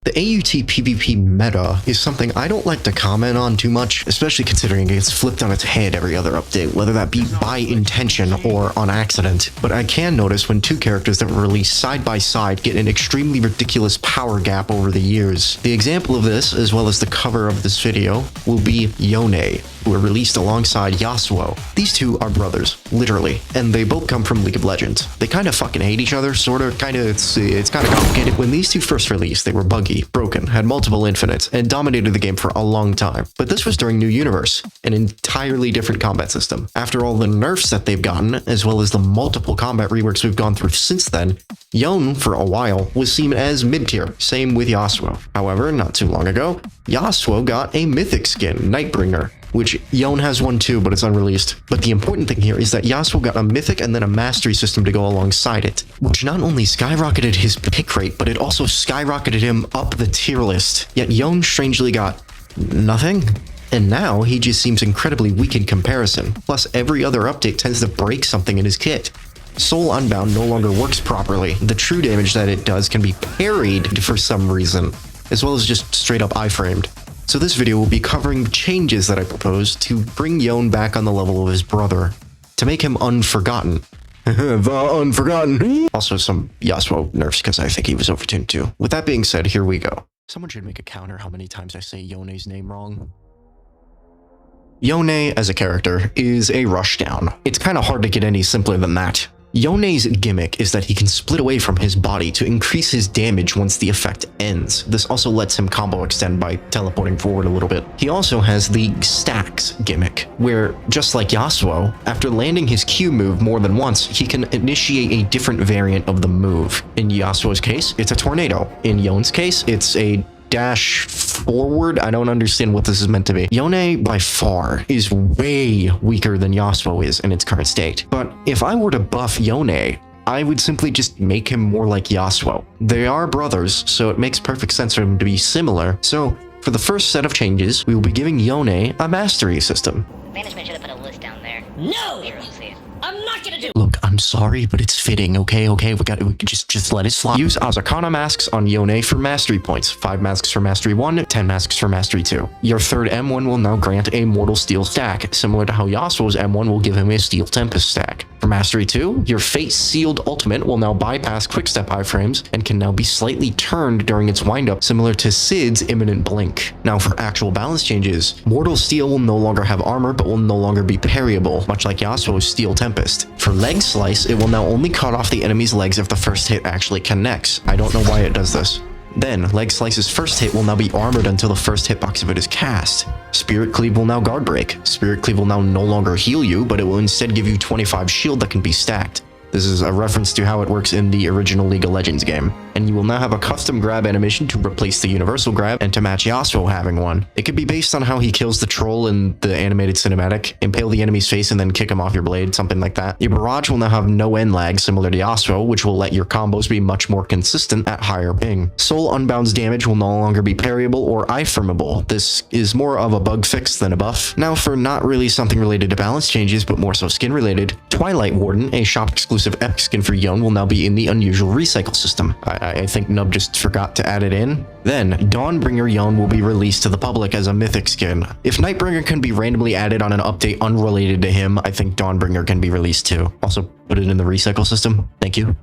The AUT PvP meta is something I don't like to comment on too much, especially considering it gets flipped on its head every other update, whether that be by intention or on accident. But I can notice when two characters that were released side by side get an extremely ridiculous power gap over the years. The example of this, as well as the cover of this video, will be Yone, who were released alongside Yasuo. These two are brothers, literally, and they both come from League of Legends. They kind of fucking hate each other, sorta, kinda, it's kind of complicated. When these two first released, they were buggy, broken, had multiple infinites, and dominated the game for a long time. But this was during New Universe, an entirely different combat system. After all the nerfs that they've gotten, as well as the multiple combat reworks we've gone through since then, Yone, for a while, was seen as mid-tier, same with Yasuo. However, not too long ago, Yasuo got a mythic skin, Nightbringer, which Yone has one too, but it's unreleased. But the important thing here is that Yasuo got a mythic and then a mastery system to go alongside it, which not only skyrocketed his pick rate, but it also skyrocketed him up the tier list. Yet Yone strangely got nothing. And now he just seems incredibly weak in comparison. Plus, every other update tends to break something in his kit. Soul Unbound no longer works properly. The true damage that it does can be parried for some reason, as well as just straight up iframed. So this video will be covering changes that I propose to bring Yone back on the level of his brother, to make him unforgotten. The unforgotten! Also some Yasuo nerfs because I think he was overtuned too. With that being said, here we go. Someone should make a counter how many times I say Yone's name wrong. Yone, as a character, is a rushdown. It's kind of hard to get any simpler than that. Yone's gimmick is that he can split away from his body to increase his damage once the effect ends. This also lets him combo extend by teleporting forward a little bit. He also has the stacks gimmick, where, just like Yasuo, after landing his Q move more than once, he can initiate a different variant of the move. In Yasuo's case, it's a tornado. In Yone's case, it's a dash forward. I don't understand what this is meant to be. Yone, by far, is way weaker than Yasuo is in its current state. But if I were to buff Yone, I would simply just make him more like Yasuo. They are brothers, so it makes perfect sense for them to be similar. So, for the first set of changes, we will be giving Yone a mastery system. Management should have put a list down there. No! Here, you see it. I'm not gonna do. Look, I'm sorry, but it's fitting, okay? We can just let it slide. Use Azakana masks on Yone for mastery points. 5 masks for mastery 1, 10 masks for mastery 2. Your third M1 will now grant a Mortal Steel stack, similar to how Yasuo's M1 will give him a Steel Tempest stack. For mastery 2, your Fate Sealed ultimate will now bypass quickstep iframes and can now be slightly turned during its windup, similar to Sid's Imminent Blink. Now for actual balance changes, Mortal Steel will no longer have armor, but will no longer be parryable, much like Yasuo's Steel Tempest. For Leg Slice, it will now only cut off the enemy's legs if the first hit actually connects. I don't know why it does this. Then, Leg Slice's first hit will now be armored until the first hitbox of it is cast. Spirit Cleave will now guard break. Spirit Cleave will now no longer heal you, but it will instead give you 25 shield that can be stacked. This is a reference to how it works in the original League of Legends game. And you will now have a custom grab animation to replace the universal grab and to match Yasuo having one. It could be based on how he kills the troll in the animated cinematic, impale the enemy's face and then kick him off your blade, something like that. Your barrage will now have no end lag similar to Yasuo, which will let your combos be much more consistent at higher ping. Soul Unbound's damage will no longer be parryable or iframeable. This is more of a bug fix than a buff. Now for not really something related to balance changes, but more so skin related, Twilight Warden, a shop exclusive epic skin for Yone, will now be in the unusual recycle system. I think Nub just forgot to add it in. Then, Dawnbringer Yone will be released to the public as a mythic skin. If Nightbringer can be randomly added on an update unrelated to him, I think Dawnbringer can be released too. Also, put it in the recycle system. Thank you.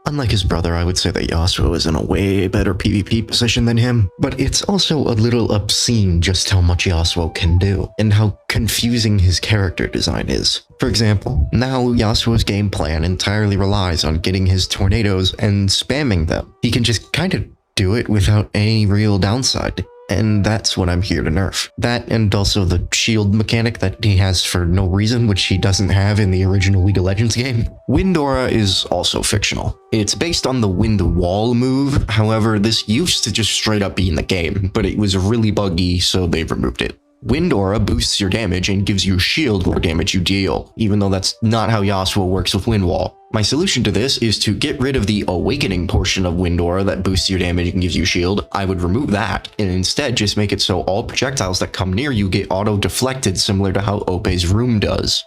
Unlike his brother, I would say that Yasuo is in a way better PvP position than him, but it's also a little obscene just how much Yasuo can do, and how confusing his character design is. For example, now Yasuo's game plan entirely relies on getting his tornadoes and spamming them. He can just kind of do it without any real downside. And that's what I'm here to nerf. That and also the shield mechanic that he has for no reason, which he doesn't have in the original League of Legends game. Wind Aura is also fictional. It's based on the Wind Wall move, however, this used to just straight up be in the game, but it was really buggy, so they removed it. Wind Aura boosts your damage and gives you shield more damage you deal, even though that's not how Yasuo works with Wind Wall. My solution to this is to get rid of the awakening portion of Wind Aura that boosts your damage and gives you shield. I would remove that, and instead just make it so all projectiles that come near you get auto-deflected similar to how Ope's Room does.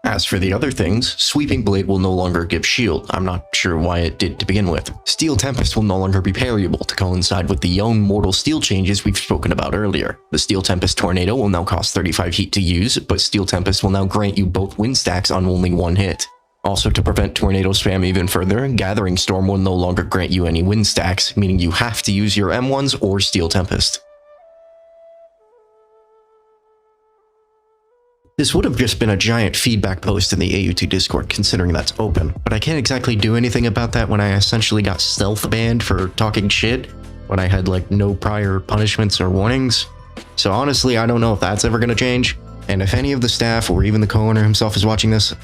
As for the other things, Sweeping Blade will no longer give shield. I'm not sure why it did to begin with. Steel Tempest will no longer be parryable to coincide with the Yone Mortal Steel changes we've spoken about earlier. The Steel Tempest Tornado will now cost 35 heat to use, but Steel Tempest will now grant you both win stacks on only one hit. Also, to prevent Tornado spam even further, Gathering Storm will no longer grant you any win stacks, meaning you have to use your M1s or Steel Tempest. This would have just been a giant feedback post in the AUT Discord, considering that's open, but I can't exactly do anything about that when I essentially got stealth banned for talking shit, when I had like no prior punishments or warnings. So honestly, I don't know if that's ever gonna change, and if any of the staff or even the co-owner himself is watching this,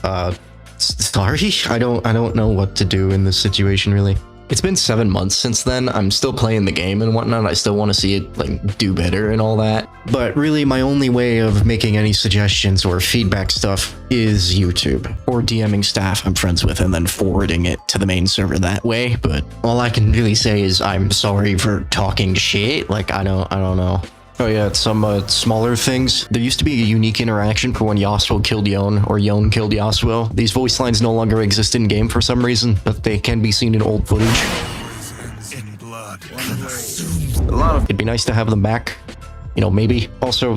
sorry, I don't know what to do in this situation really. It's been 7 months since then. I'm still playing the game and whatnot. I still want to see it like do better and all that. But really my only way of making any suggestions or feedback stuff is YouTube or DMing staff I'm friends with and then forwarding it to the main server that way. But all I can really say is I'm sorry for talking shit. Like I don't know. Oh yeah, some smaller things. There used to be a unique interaction for when Yasuo killed Yone or Yone killed Yasuo. These voice lines no longer exist in game for some reason, but they can be seen in old footage. It'd be nice to have them back. You know, maybe. Also,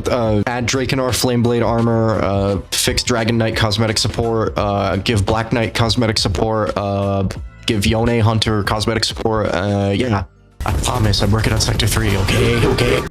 add Drakenar Flameblade armor, fix Dragon Knight cosmetic support, give Black Knight cosmetic support, give Yone Hunter cosmetic support, yeah. I promise I'm working on Sector 3, okay?